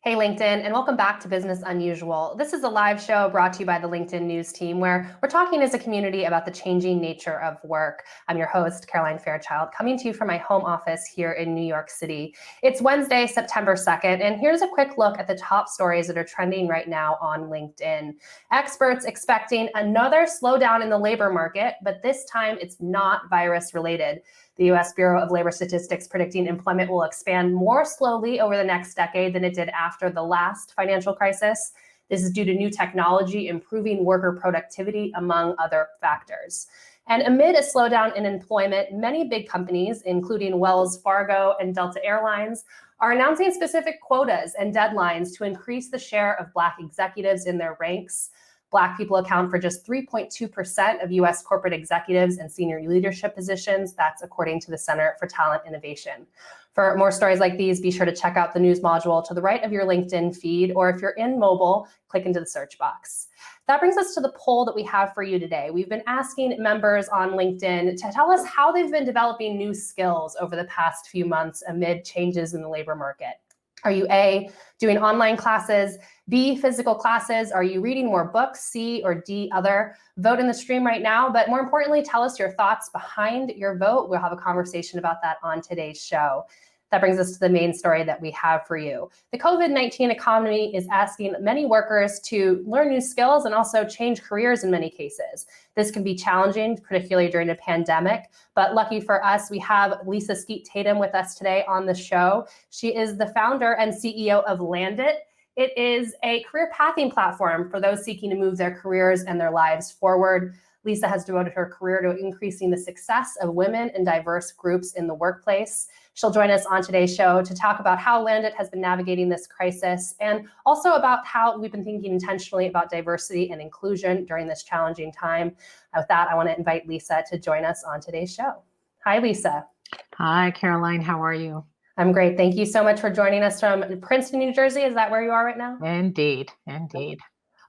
Hey LinkedIn, and welcome back to Business Unusual. This is a live show brought to you by the LinkedIn News team where we're talking as a community about the changing nature of work. I'm your host, Caroline Fairchild, coming to you from my home office here in New York City. It's Wednesday, September 2nd, and here's a quick look at the top stories that are trending right now on LinkedIn. Experts expecting another slowdown in the labor market, but this time it's not virus related. The U.S. Bureau of Labor Statistics predicting employment will expand more slowly over the next decade than it did after the last financial crisis. This is due to new technology improving worker productivity, among other factors. And amid a slowdown in employment, many big companies, including Wells Fargo and Delta Airlines, are announcing specific quotas and deadlines to increase the share of Black executives in their ranks. Black people account for just 3.2% of U.S. corporate executives and senior leadership positions. That's according to the Center for Talent Innovation. For more stories like these, be sure to check out the news module to the right of your LinkedIn feed, or if you're in mobile, click into the search box. That brings us to the poll that we have for you today. We've been asking members on LinkedIn to tell us how they've been developing new skills over the past few months amid changes in the labor market. Are you A, doing online classes, B, physical classes? Are you reading more books, C, or D, other? Vote in the stream right now, but more importantly, tell us your thoughts behind your vote. We'll have a conversation about that on today's show. That brings us to the main story that we have for you. The COVID-19 economy is asking many workers to learn new skills and also change careers in many cases. This can be challenging, particularly during a pandemic, but lucky for us, we have Lisa Skeete Tatum with us today on the show. She is the founder and CEO of Landit. It is a career pathing platform for those seeking to move their careers and their lives forward. Lisa has devoted her career to increasing the success of women and diverse groups in the workplace. She'll join us on today's show to talk about how Landit has been navigating this crisis and also about how we've been thinking intentionally about diversity and inclusion during this challenging time. With that, I want to invite Lisa to join us on today's show. Hi, Lisa. Hi, Caroline. How are you? I'm great. Thank you so much for joining us from Princeton, New Jersey. Is that where you are right now? Indeed, indeed.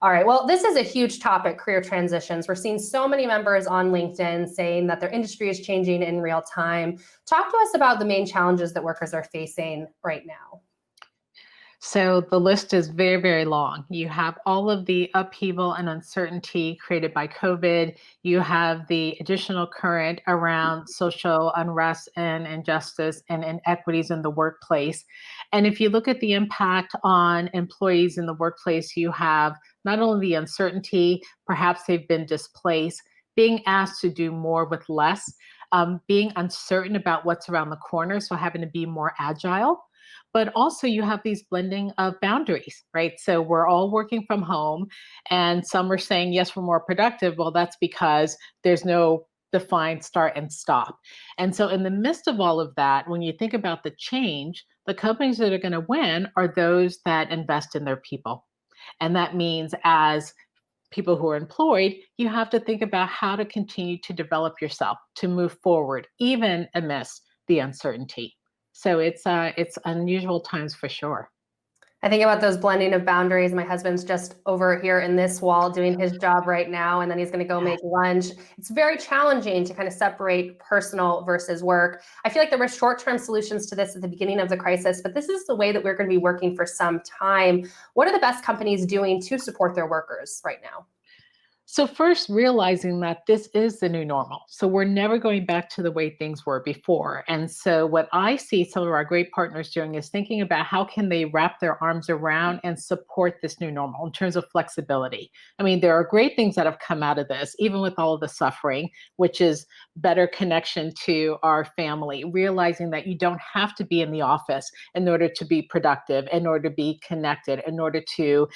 All right, well, this is a huge topic, career transitions. We're seeing so many members on LinkedIn saying that their industry is changing in real time. Talk to us about the main challenges that workers are facing right now. So the list is very, very long. You have all of the upheaval and uncertainty created by COVID. You have the additional current around social unrest and injustice and inequities in the workplace. And if you look at the impact on employees in the workplace, you have not only the uncertainty, perhaps they've been displaced, being asked to do more with less, being uncertain about what's around the corner, so having to be more agile. But also you have these blending of boundaries, right? So we're all working from home and some are saying, yes, we're more productive. Well, that's because there's no defined start and stop. And so in the midst of all of that, when you think about the change, the companies that are going to win are those that invest in their people. And that means as people who are employed, you have to think about how to continue to develop yourself, to move forward, even amidst the uncertainty. So it's unusual times for sure. I think about those blending of boundaries. My husband's just over here in this wall doing his job right now, and then he's going to go make lunch. It's very challenging to kind of separate personal versus work. I feel like there were short-term solutions to this at the beginning of the crisis, but this is the way that we're going to be working for some time. What are the best companies doing to support their workers right now? So first, realizing that this is the new normal. So we're never going back to the way things were before. And so what I see some of our great partners doing is thinking about how can they wrap their arms around and support this new normal in terms of flexibility. I mean, there are great things that have come out of this, even with all of the suffering, which is better connection to our family, realizing that you don't have to be in the office in order to be productive, in order to be connected, in order to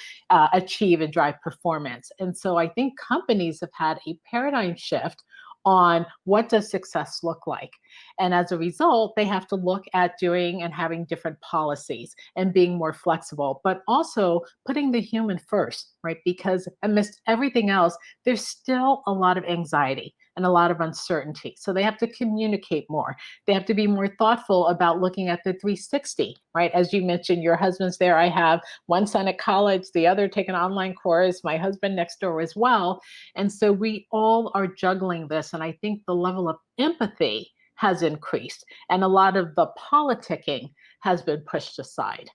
achieve and drive performance. And so I think companies have had a paradigm shift on what does success look like. And as a result, they have to look at doing and having different policies and being more flexible, but also putting the human first, right? Because amidst everything else, there's still a lot of anxiety and a lot of uncertainty. So they have to communicate more. They have to be more thoughtful about looking at the 360, right? As you mentioned, your husband's there. I have one son at college, the other take an online course, my husband next door as well. And so we all are juggling this. And I think the level of empathy has increased and a lot of the politicking has been pushed aside.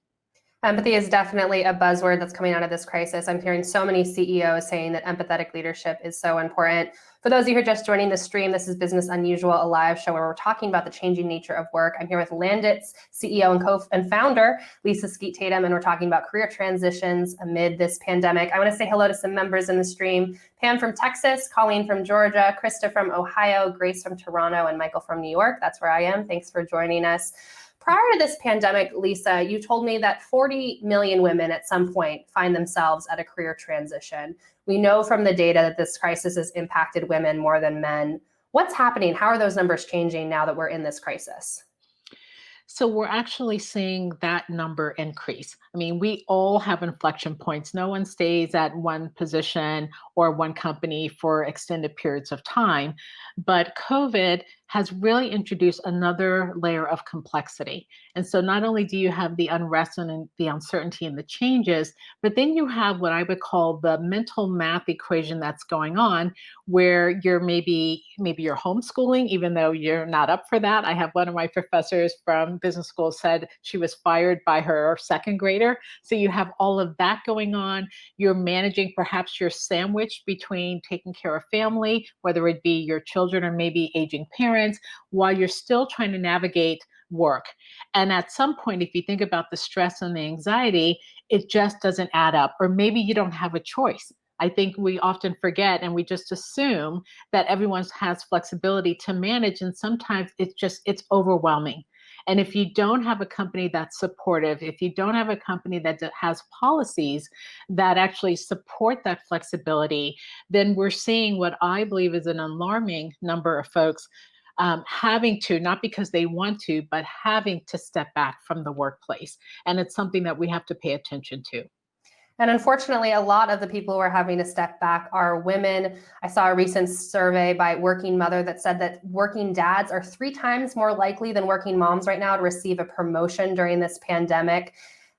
Empathy is definitely a buzzword that's coming out of this crisis. I'm hearing so many CEOs saying that empathetic leadership is so important. For those of you who are just joining the stream, this is Business Unusual, a live show where we're talking about the changing nature of work. I'm here with Landit's CEO and founder, Lisa Skeete Tatum, and we're talking about career transitions amid this pandemic. I want to say hello to some members in the stream. Pam from Texas, Colleen from Georgia, Krista from Ohio, Grace from Toronto, and Michael from New York. That's where I am. Thanks for joining us. Prior to this pandemic, Lisa, you told me that 40 million women at some point find themselves at a career transition. We know from the data that this crisis has impacted women more than men. What's happening? How are those numbers changing now that we're in this crisis? So we're actually seeing that number increase. I mean, we all have inflection points. No one stays at one position or one company for extended periods of time. But COVID has really introduced another layer of complexity. And so not only do you have the unrest and the uncertainty and the changes, but then you have what I would call the mental math equation that's going on, where you're maybe you're homeschooling, even though you're not up for that. I have one of my professors from business school said she was fired by her second grader. So you have all of that going on. You're managing perhaps your sandwich between taking care of family, whether it be your children or maybe aging parents, while you're still trying to navigate work. And at some point, if you think about the stress and the anxiety, it just doesn't add up. Or maybe you don't have a choice. I think we often forget and we just assume that everyone has flexibility to manage. And sometimes it's overwhelming. And if you don't have a company that's supportive, if you don't have a company that has policies that actually support that flexibility, then we're seeing what I believe is an alarming number of folks having to, not because they want to, but having to step back from the workplace. And it's something that we have to pay attention to. And unfortunately, a lot of the people who are having to step back are women. I saw a recent survey by Working Mother that said that working dads are 3 times more likely than working moms right now to receive a promotion during this pandemic.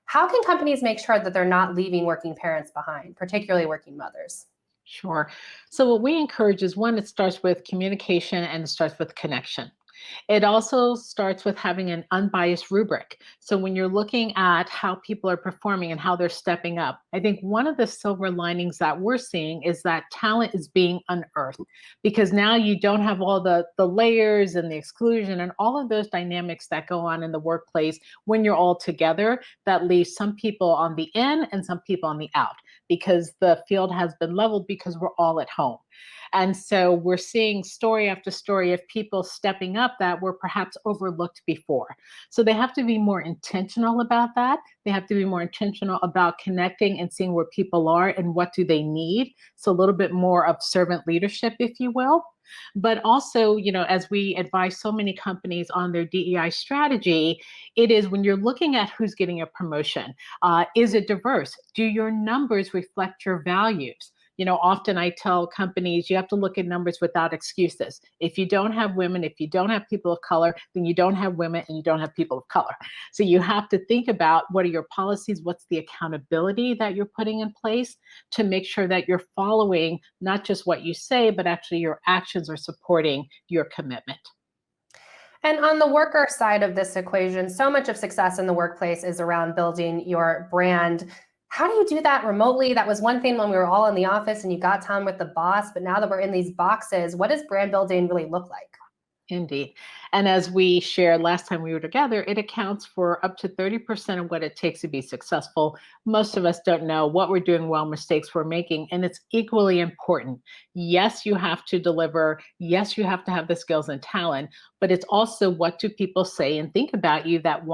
How can companies make sure that they're not leaving working parents behind, particularly working mothers? Sure. So what we encourage is, one, it starts with communication and it starts with connection. It also starts with having an unbiased rubric. So when you're looking at how people are performing and how they're stepping up, I think one of the silver linings that we're seeing is that talent is being unearthed, because now you don't have all the layers and the exclusion and all of those dynamics that go on in the workplace when you're all together, that leaves some people on the in and some people on the out, because the field has been leveled because we're all at home. And so we're seeing story after story of people stepping up that were perhaps overlooked before. So they have to be more intentional about that. They have to be more intentional about connecting and seeing where people are and what do they need. So a little bit more of servant leadership, if you will. But also, as we advise so many companies on their DEI strategy, it is when you're looking at who's getting a promotion, is it diverse? Do your numbers reflect your values? Often I tell companies you have to look at numbers without excuses. If you don't have women, if you don't have people of color, then you don't have women and you don't have people of color. So you have to think about, what are your policies? What's the accountability that you're putting in place to make sure that you're following not just what you say, but actually your actions are supporting your commitment. And on the worker side of this equation, so much of success in the workplace is around building your brand. How do you do that remotely? That was one thing when we were all in the office and you got time with the boss, but now that we're in these boxes, what does brand building really look like? Indeed. And as we shared last time we were together, it accounts for up to 30% of what it takes to be successful. Most of us don't know what we're doing well, mistakes we're making, and it's equally important. Yes, you have to deliver. Yes, you have to have the skills and talent, but it's also, what do people say and think about you that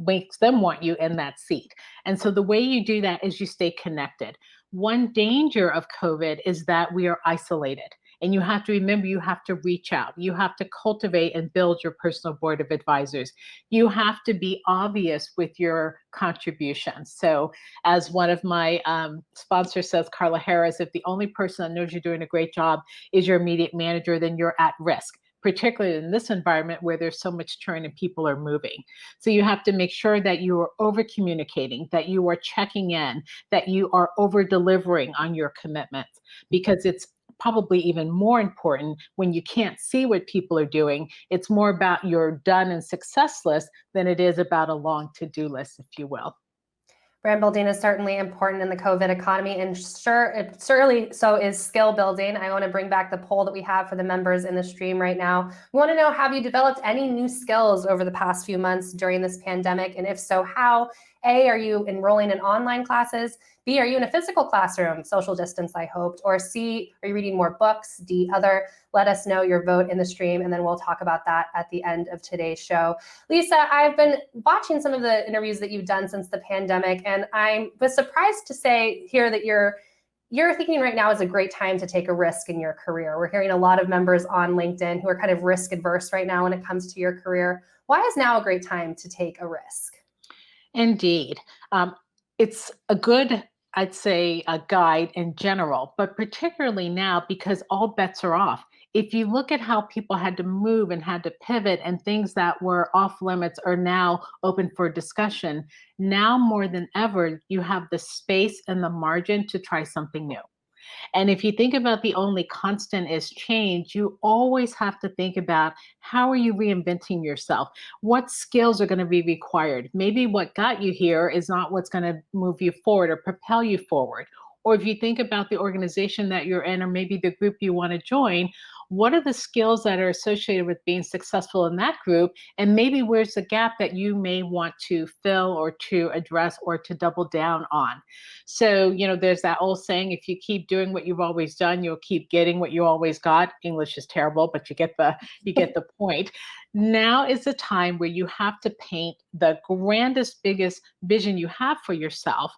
makes them want you in that seat. And so the way you do that is you stay connected. One danger of COVID is that we are isolated. And you have to remember, you have to reach out. You have to cultivate and build your personal board of advisors. You have to be obvious with your contributions. So as one of my sponsors says, Carla Harris, if the only person that knows you're doing a great job is your immediate manager, then you're at risk, particularly in this environment where there's so much churn and people are moving. So you have to make sure that you are over communicating, that you are checking in, that you are over delivering on your commitments, because it's probably even more important when you can't see what people are doing. It's more about your done and success list than it is about a long to-do list, if you will. Brand building is certainly important in the COVID economy, and certainly so is skill building. I want to bring back the poll that we have for the members in the stream right now. We want to know, have you developed any new skills over the past few months during this pandemic? And if so, how? A, are you enrolling in online classes? B, are you in a physical classroom, social distance, I hoped? Or C, are you reading more books? D, other. Let us know your vote in the stream, and then we'll talk about that at the end of today's show. Lisa, I've been watching some of the interviews that you've done since the pandemic, and I was surprised to hear that you're thinking right now is a great time to take a risk in your career. We're hearing a lot of members on LinkedIn who are kind of risk adverse right now when it comes to your career. Why is now a great time to take a risk? Indeed. It's a good, I'd say, a guide in general, but particularly now because all bets are off. If you look at how people had to move and had to pivot, and things that were off limits are now open for discussion, now more than ever, you have the space and the margin to try something new. And if you think about the only constant is change, you always have to think about, how are you reinventing yourself? What skills are going to be required? Maybe what got you here is not what's going to move you forward or propel you forward. Or if you think about the organization that you're in, or maybe the group you want to join, what are the skills that are associated with being successful in that group? And maybe where's the gap that you may want to fill or to address or to double down on? So, there's that old saying, if you keep doing what you've always done, you'll keep getting what you always got. English is terrible, but you get the point. Now is the time where you have to paint the grandest, biggest vision you have for yourself,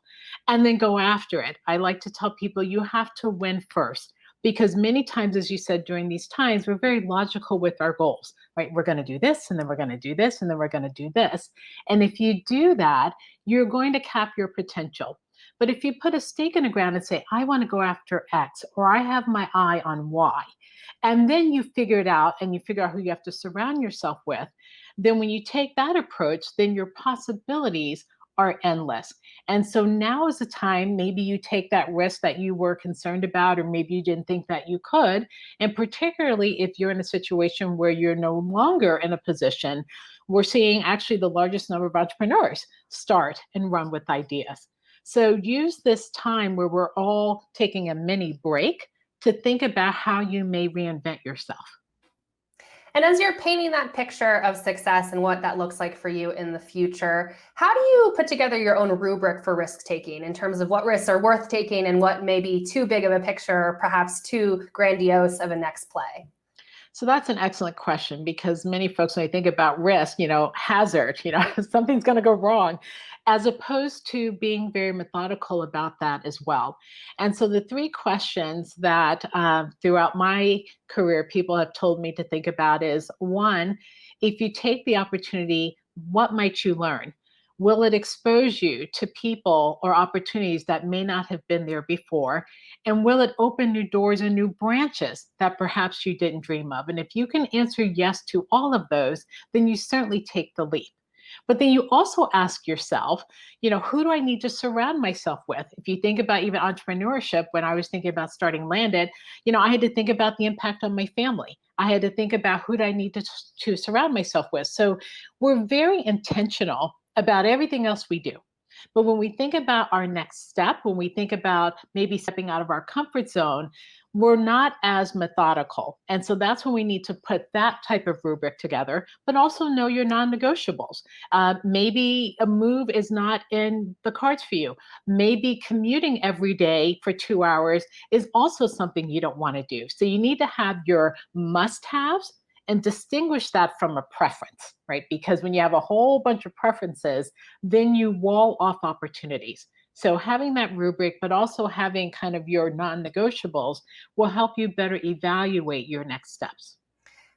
and then go after it. I like to tell people, you have to win first. Because many times, as you said, during these times, we're very logical with our goals, right? We're going to do this, and then we're going to do this, and then we're going to do this. And if you do that, you're going to cap your potential. But if you put a stake in the ground and say, I want to go after X, or I have my eye on Y, and then you figure it out and you figure out who you have to surround yourself with, then when you take that approach, then your possibilities are endless. And so now is the time, maybe you take that risk that you were concerned about, or maybe you didn't think that you could. And particularly if you're in a situation where you're no longer in a position, we're seeing actually the largest number of entrepreneurs start and run with ideas. So use this time where we're all taking a mini break to think about how you may reinvent yourself. And as you're painting that picture of success and what that looks like for you in the future, how do you put together your own rubric for risk taking in terms of what risks are worth taking and what may be too big of a picture, or perhaps too grandiose of a next play? So that's an excellent question, because many folks, when they think about risk, hazard, something's going to go wrong, as opposed to being very methodical about that as well. And so the three questions that throughout my career people have told me to think about is, one, if you take the opportunity, what might you learn? Will it expose you to people or opportunities that may not have been there before? And will it open new doors and new branches that perhaps you didn't dream of? And if you can answer yes to all of those, then you certainly take the leap. But then you also ask yourself, who do I need to surround myself with? If you think about even entrepreneurship, when I was thinking about starting Landit, I had to think about the impact on my family. I had to think about who do I need to surround myself with. So we're very intentional about everything else we do. But when we think about our next step, when we think about maybe stepping out of our comfort zone, we're not as methodical. And so that's when we need to put that type of rubric together, but also know your non-negotiables. Maybe a move is not in the cards for you. Maybe commuting every day for 2 hours is also something you don't want to do. So you need to have your must-haves and distinguish that from a preference, right? Because when you have a whole bunch of preferences, then you wall off opportunities. So having that rubric, but also having kind of your non-negotiables, will help you better evaluate your next steps.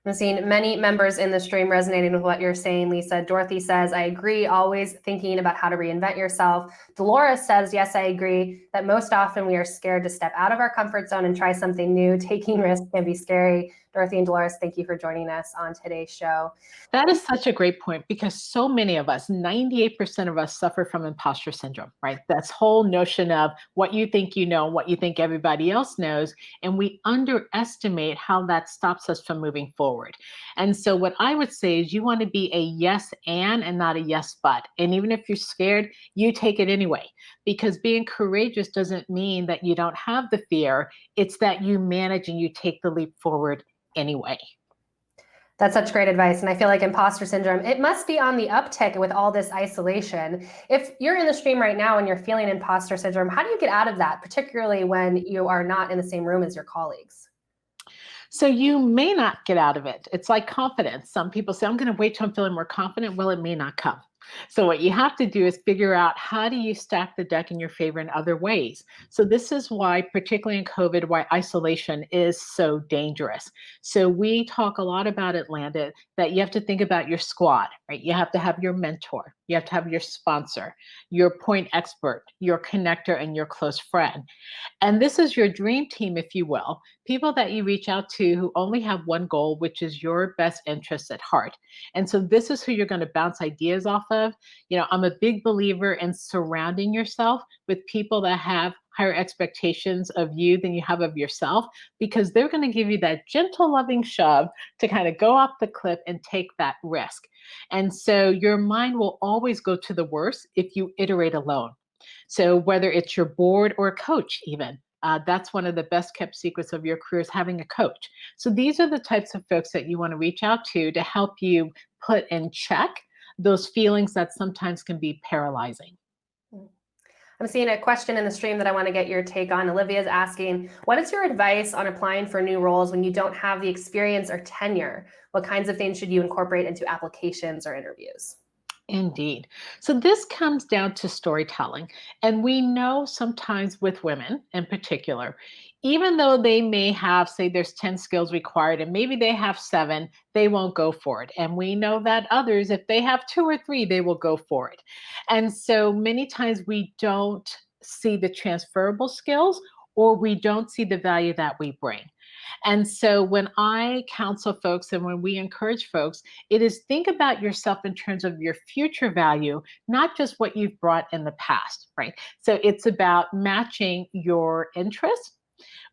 I'm seeing many members in the stream resonating with what you're saying, Lisa. Dorothy says, I agree, always thinking about how to reinvent yourself. Dolores says, yes, I agree that most often we are scared to step out of our comfort zone and try something new. Taking risks can be scary. Dorothy and Dolores, thank you for joining us on today's show. That is such a great point, because so many of us, 98% of us, suffer from imposter syndrome, right? That's whole notion of what you think you know, what you think everybody else knows, and we underestimate how that stops us from moving forward. forward. And so what I would say is you want to be a yes and not a yes but. And even if you're scared, you take it anyway, because being courageous doesn't mean that you don't have the fear. It's that you manage and you take the leap forward anyway. That's such great advice. And I feel like imposter syndrome, it must be on the uptick with all this isolation. If you're in the stream right now and you're feeling imposter syndrome, how do you get out of that, particularly when you are not in the same room as your colleagues? So you may not get out of it. It's like confidence. Some people say, I'm going to wait till I'm feeling more confident. Well, it may not come. So what you have to do is figure out, how do you stack the deck in your favor in other ways? So this is why, particularly in COVID, why isolation is so dangerous. So we talk a lot about it, Landit, that you have to think about your squad, right? You have to have your mentor, you have to have your sponsor, your point expert, your connector, and your close friend. And this is your dream team, if you will, people that you reach out to who only have one goal, which is your best interests at heart. And so this is who you're going to bounce ideas off of. You know, I'm a big believer in surrounding yourself with people that have higher expectations of you than you have of yourself, because they're going to give you that gentle, loving shove to kind of go off the cliff and take that risk. And so your mind will always go to the worst if you iterate alone. So whether it's your board or a coach, even, that's one of the best kept secrets of your career, is having a coach. So these are the types of folks that you want to reach out to help you put in check those feelings that sometimes can be paralyzing. I'm seeing a question in the stream that I want to get your take on. Olivia's asking, what is your advice on applying for new roles when you don't have the experience or tenure? What kinds of things should you incorporate into applications or interviews? Indeed. So this comes down to storytelling. And we know sometimes with women in particular, even though they may have, say, there's 10 skills required and maybe they have 7, they won't go for it. And we know that others, if they have 2 or 3, they will go for it. And so many times we don't see the transferable skills, or we don't see the value that we bring. And so when I counsel folks and when we encourage folks, it is, think about yourself in terms of your future value, not just what you've brought in the past, right? So it's about matching your interests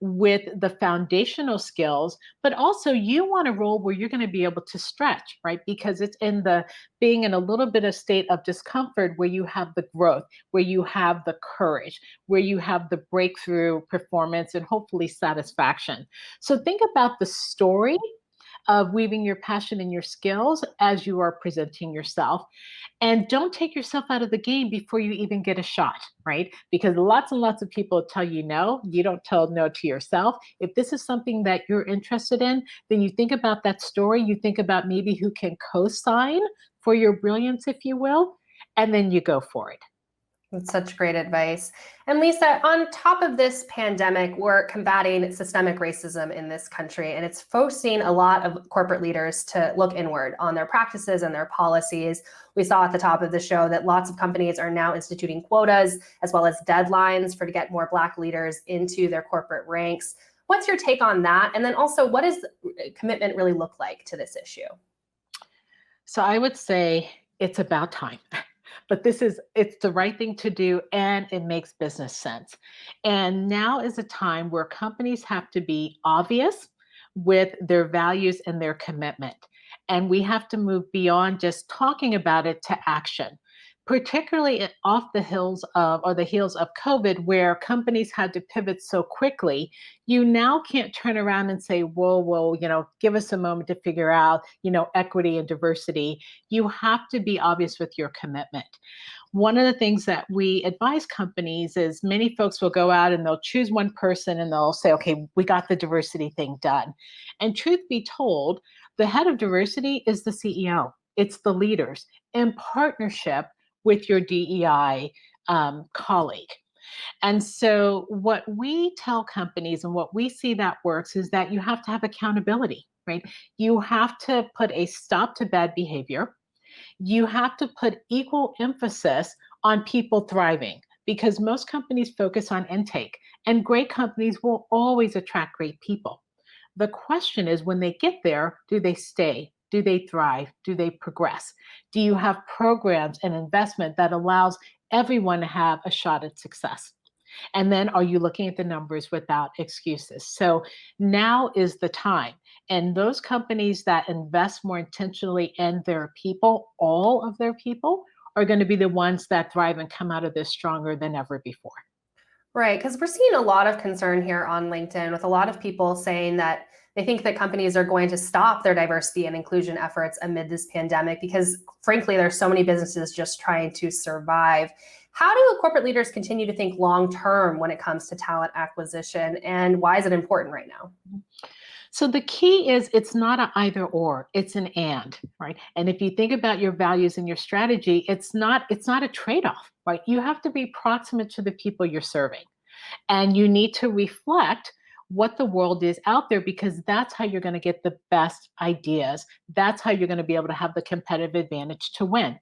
with the foundational skills, but also you want a role where you're going to be able to stretch, right? Because it's in the being in a little bit of state of discomfort where you have the growth, where you have the courage, where you have the breakthrough performance and hopefully satisfaction. So think about the story of weaving your passion and your skills as you are presenting yourself. And don't take yourself out of the game before you even get a shot, right? Because lots and lots of people tell you no. You don't tell no to yourself. If this is something that you're interested in, then you think about that story. You think about maybe who can co-sign for your brilliance, if you will, and then you go for it. That's such great advice. And Lisa, on top of this pandemic, we're combating systemic racism in this country, and it's forcing a lot of corporate leaders to look inward on their practices and their policies. We saw at the top of the show that lots of companies are now instituting quotas as well as deadlines to get more Black leaders into their corporate ranks. What's your take on that? And then also, what does commitment really look like to this issue? So I would say it's about time. But it's the right thing to do, and it makes business sense. And now is a time where companies have to be obvious with their values and their commitment. And we have to move beyond just talking about it to action, particularly off the heels of COVID, where companies had to pivot so quickly. You now can't turn around and say, whoa, give us a moment to figure out, equity and diversity. You have to be obvious with your commitment. One of the things that we advise companies is, many folks will go out and they'll choose one person and they'll say, okay, we got the diversity thing done. And truth be told, the head of diversity is the CEO. It's the leaders in partnership with your DEI colleague. And so what we tell companies and what we see that works is that you have to have accountability, right? You have to put a stop to bad behavior. You have to put equal emphasis on people thriving, because most companies focus on intake, and great companies will always attract great people. The question is, when they get there, do they stay? Do they thrive? Do they progress? Do you have programs and investment that allows everyone to have a shot at success? And then are you looking at the numbers without excuses? So now is the time. And those companies that invest more intentionally in their people, all of their people, are going to be the ones that thrive and come out of this stronger than ever before. Right, because we're seeing a lot of concern here on LinkedIn with a lot of people saying that they think that companies are going to stop their diversity and inclusion efforts amid this pandemic because, frankly, there's so many businesses just trying to survive. How do corporate leaders continue to think long term when it comes to talent acquisition, and why is it important right now? So the key is it's not an either or, it's an and, right? And if you think about your values and your strategy, it's not a trade-off, right? You have to be proximate to the people you're serving. And you need to reflect what the world is out there because that's how you're going to get the best ideas. That's how you're going to be able to have the competitive advantage to win.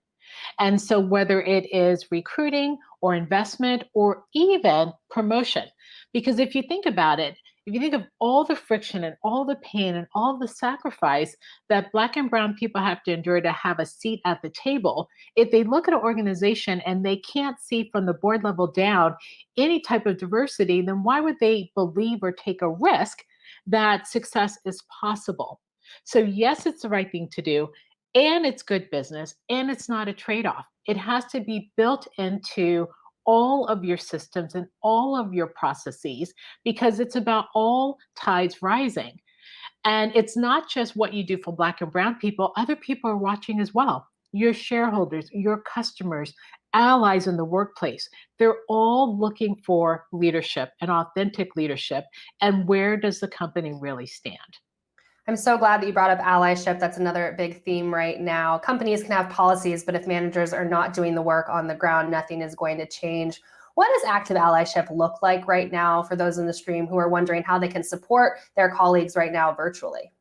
And so, whether it is recruiting or investment or even promotion, because if you think about it, if you think of all the friction and all the pain and all the sacrifice that Black and Brown people have to endure to have a seat at the table, if they look at an organization and they can't see from the board level down any type of diversity, then why would they believe or take a risk that success is possible? So, yes, it's the right thing to do and it's good business and it's not a trade-off. It has to be built into all of your systems and all of your processes because it's about all tides rising. And it's not just what you do for Black and Brown people, other people are watching as well. Your shareholders, your customers, allies in the workplace, they're all looking for leadership and authentic leadership. And where does the company really stand? I'm so glad that you brought up allyship. That's another big theme right now. Companies can have policies, but if managers are not doing the work on the ground, nothing is going to change. What does active allyship look like right now for those in the stream who are wondering how they can support their colleagues right now virtually?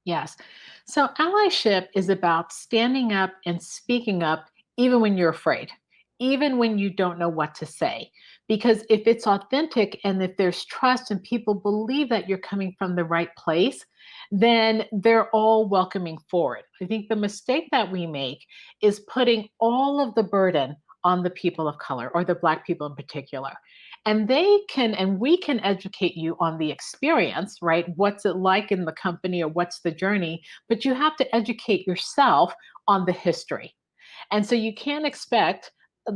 Yes. So allyship is about standing up and speaking up even when you're afraid, even when you don't know what to say. Because if it's authentic and if there's trust and people believe that you're coming from the right place, then they're all welcoming forward. I think the mistake that we make is putting all of the burden on the people of color or the Black people in particular. And they can, and we can educate you on the experience, right? What's it like in the company or what's the journey? But you have to educate yourself on the history. And so you can't expect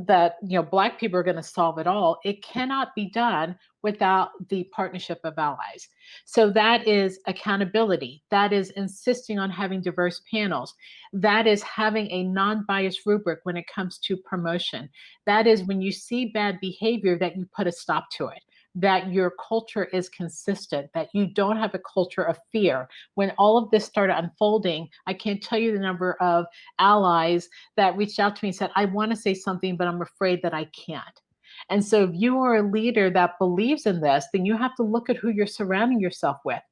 that Black people are going to solve it all. It cannot be done without the partnership of allies. So that is accountability. That is insisting on having diverse panels. That is having a non-biased rubric when it comes to promotion. That is when you see bad behavior that you put a stop to it, that your culture is consistent, that you don't have a culture of fear. When all of this started unfolding, I can't tell you the number of allies that reached out to me and said, I want to say something, but I'm afraid that I can't. And so if you are a leader that believes in this, then you have to look at who you're surrounding yourself with.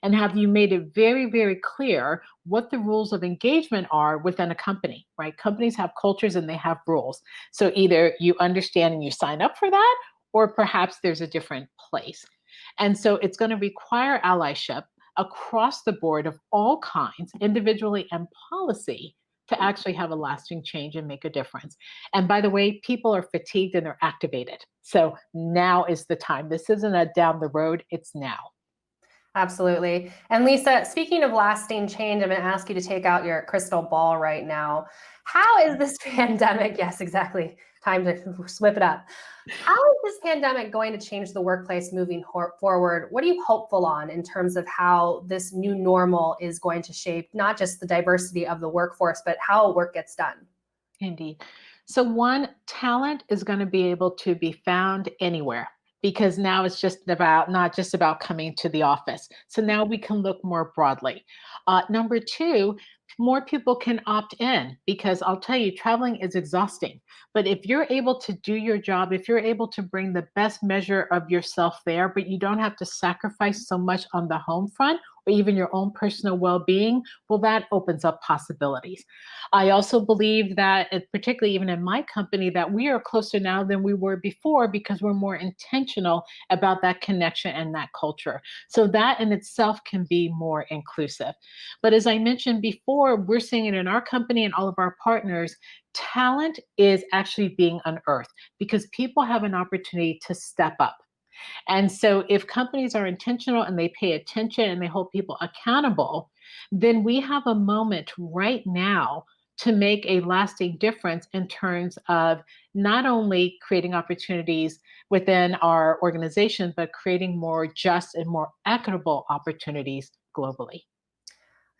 And have you made it very, very clear what the rules of engagement are within a company, right? Companies have cultures and they have rules. So either you understand and you sign up for that, or perhaps there's a different place. And so it's going to require allyship across the board of all kinds, individually and policy, to actually have a lasting change and make a difference. And by the way, people are fatigued and they're activated. So now is the time. This isn't a down the road, it's now. Absolutely. And Lisa, speaking of lasting change, I'm going to ask you to take out your crystal ball right now. How is this pandemic? Yes, exactly. Time to whip it up. How is this pandemic going to change the workplace moving forward? What are you hopeful on in terms of how this new normal is going to shape not just the diversity of the workforce, but how work gets done? Indeed. So, one, talent is going to be able to be found anywhere because now it's just about not just about coming to the office. So now we can look more broadly. Number two, more people can opt in because I'll tell you, traveling is exhausting. But if you're able to do your job, if you're able to bring the best measure of yourself there, but you don't have to sacrifice so much on the home front or even your own personal well-being, well, that opens up possibilities. I also believe that, particularly even in my company, that we are closer now than we were before because we're more intentional about that connection and that culture. So that in itself can be more inclusive. But as I mentioned before, we're seeing it in our company and all of our partners. Talent is actually being unearthed because people have an opportunity to step up. And so if companies are intentional and they pay attention and they hold people accountable, then we have a moment right now to make a lasting difference in terms of not only creating opportunities within our organization, but creating more just and more equitable opportunities globally.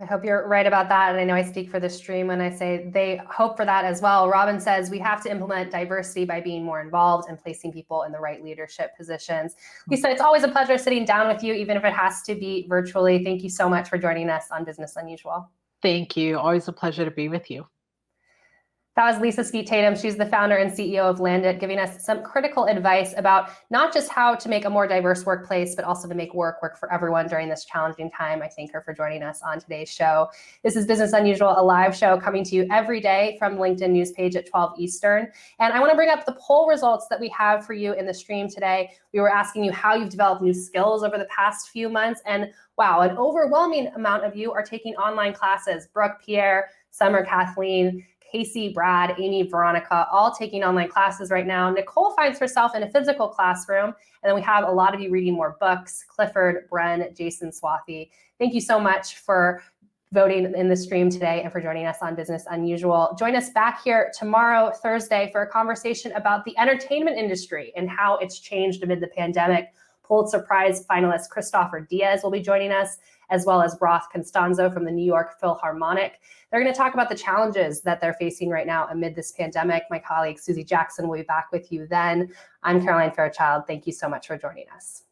I hope you're right about that. And I know I speak for the stream when I say they hope for that as well. Robin says we have to implement diversity by being more involved and placing people in the right leadership positions. Lisa, it's always a pleasure sitting down with you, even if it has to be virtually. Thank you so much for joining us on Business Unusual. Thank you. Always a pleasure to be with you. That was Lisa Skeete Tatum. She's the founder and CEO of Landit, giving us some critical advice about not just how to make a more diverse workplace, but also to make work for everyone during this challenging time. I thank her for joining us on today's show. This is Business Unusual, a live show coming to you every day from the LinkedIn news page at 12 Eastern. And I want to bring up the poll results that we have for you in the stream today. We were asking you how you've developed new skills over the past few months. And wow, an overwhelming amount of you are taking online classes. Brooke, Pierre, Summer, Kathleen, Casey, Brad, Amy, Veronica, all taking online classes right now. Nicole finds herself in a physical classroom. And then we have a lot of you reading more books. Clifford, Bren, Jason, Swathy. Thank you so much for voting in the stream today and for joining us on Business Unusual. Join us back here tomorrow, Thursday, for a conversation about the entertainment industry and how it's changed amid the pandemic. Pulitzer Prize finalist Christopher Diaz will be joining us, as well as Roth Constanzo from the New York Philharmonic. They're going to talk about the challenges that they're facing right now amid this pandemic. My colleague Susie Jackson will be back with you then. I'm Caroline Fairchild. Thank you so much for joining us.